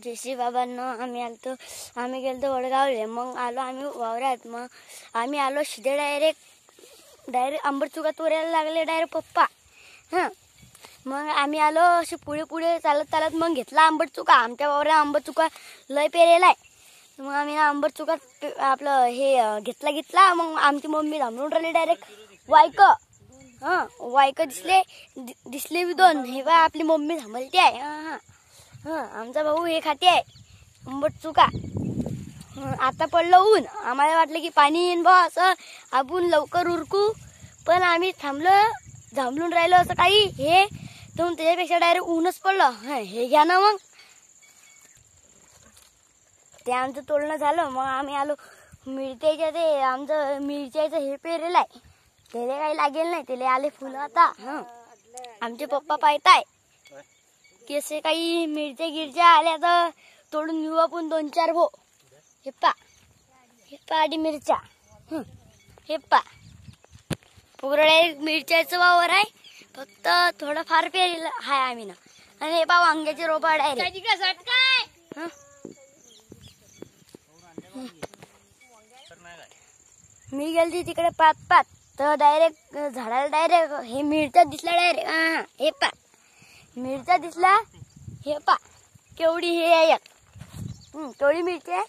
जयश्री बाबांना आम्ही गेलतो वडगावले. मग आलो आम्ही वावरात. मग आम्ही आलो शिदे डायरेक्ट आंबट तोरायला लागले डायरेक्ट पप्पा. मग आम्ही आलो असे पुढे पुढे चालत मग घेतला आंबट चुका. आमच्या वावरात आंबट चुका लय पेरेलाय. मग आम्ही ना आंबट चुका आपलं हे घेतला. मग आमची मम्मी थांबून राहिली डायरेक्ट वायक दिसले दोन. हे बा आपली मम्मी थांबलती आहे. आमचा भाऊ हे खाते आहे आंबट चुका. आता पडलं ऊन. आम्हाला वाटलं की पाणी येईन बा असं आपण लवकर उरकू. पण आम्ही थांबलून राहिलो असं काही हे तर त्याच्यापेक्षा डायरेक्ट ऊनच पडलं. हे घ्या ना. मग ते आमचं तोडणं झालं. मग आम्ही आलो मिरच्याच्या. ते आमचं मिरच्याचं हे पेरेल आहे. त्याला काही लागेल नाही. त्याला आले फुलं आता. आमचे पप्पा पाहताय की असे काही मिरच्या आल्या तर तोडून घेऊ आपण 2-4 भो. हे पा आधी मिरच्या. हे पा पुरळे मिरच्याचं वावर आहे. फक्त थोडं फार पेरेल हाय आम्ही ना. आणि हे पा वांग्याचे रोपा डायरेक्ट. मी गेलती तिकडे पात तर डायरेक्ट झाडाला डायरेक्ट हे मिरच्या दिसला डायरेक्ट. हे पा मिरच्या दिसला. हे पा केवढी हे आहे केवढी मिरची आहे.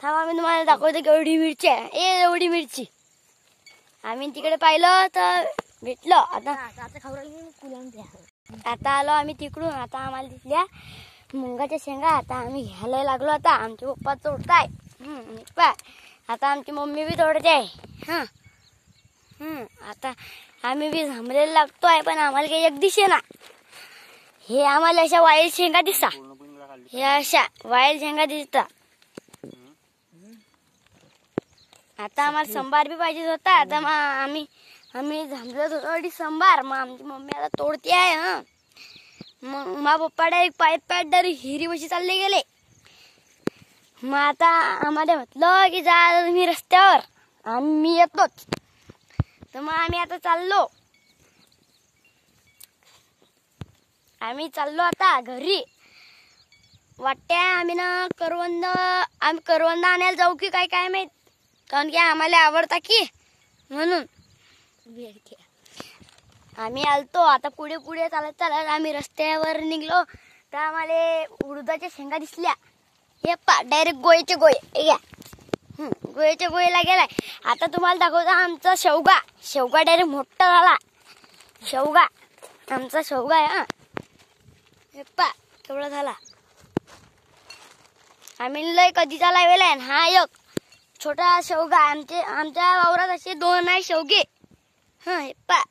थांबा मी तुम्हाला दाखवते केवढी मिरची आहे. एवढी मिरची. आम्ही तिकडे पाहिलं तर भेटलं. आता आलो आम्ही तिकडून. आता आम्हाला दिसल्या मुंगाच्या शेंगा. आता आम्ही घ्यायला लागलो. आता आमचे पप्पा तोडताय. आता आमची मम्मी बी तोडते आहे. आता आम्ही बी थांबलेला लागतोय. पण आम्हाला काही एक दिसे ना. हे आम्हाला अशा वाईल शेंगा दिसता. हे अशा वाईल शेंगा दिसतात. आता आम्हाला संभार बी पाहिजे होता. आता मग आम्ही थांबलो थोडी संभार. मग आमची मम्मी आता तोडते आहे. मग मा पप्पा डायरेक्ट पायत डायरेक्ट हिरी बशी चालले गेले. मग आता आम्हाला म्हटलं की जा तुम्ही रस्त्यावर आम्ही येतोच. तर मग आम्ही आता चाललो. आता घरी. वाटते आम्ही ना करवंद आणायला जाऊ की काय माहित. कारण की आम्हाला आवडता की म्हणून आम्ही आलतो. आता पुढे चालत आम्ही रस्त्यावर निघलो तर आम्हाला उडदाच्या शेंगा दिसल्या. हे पा डायरेक्ट गोळेचे गोळेला गेलाय. आता तुम्हाला दाखवतो आमचा शेवगा डायरेक्ट मोठा झाला. आमचा शेवगा आहे. हे पा केवढा झाला. आम्ही लय कधीचा लावलाय. हा एक छोटा शेवगा. आमच्या वावरात असे 2 आहे शेवगे. हे पा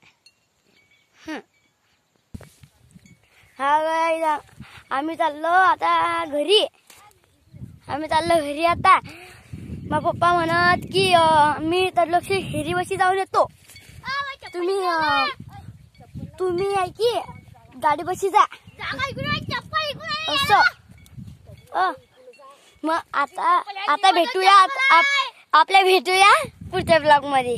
आम्ही चाललो आता घरी. आता मग पप्पा म्हणत की मी तर लक्ष हिरी बशी जाऊन येतो. तुम्ही आहे की गाडी बशी जा असं. मग आता भेटूया. आपल्या भेटूया पुढच्या ब्लॉग मध्ये.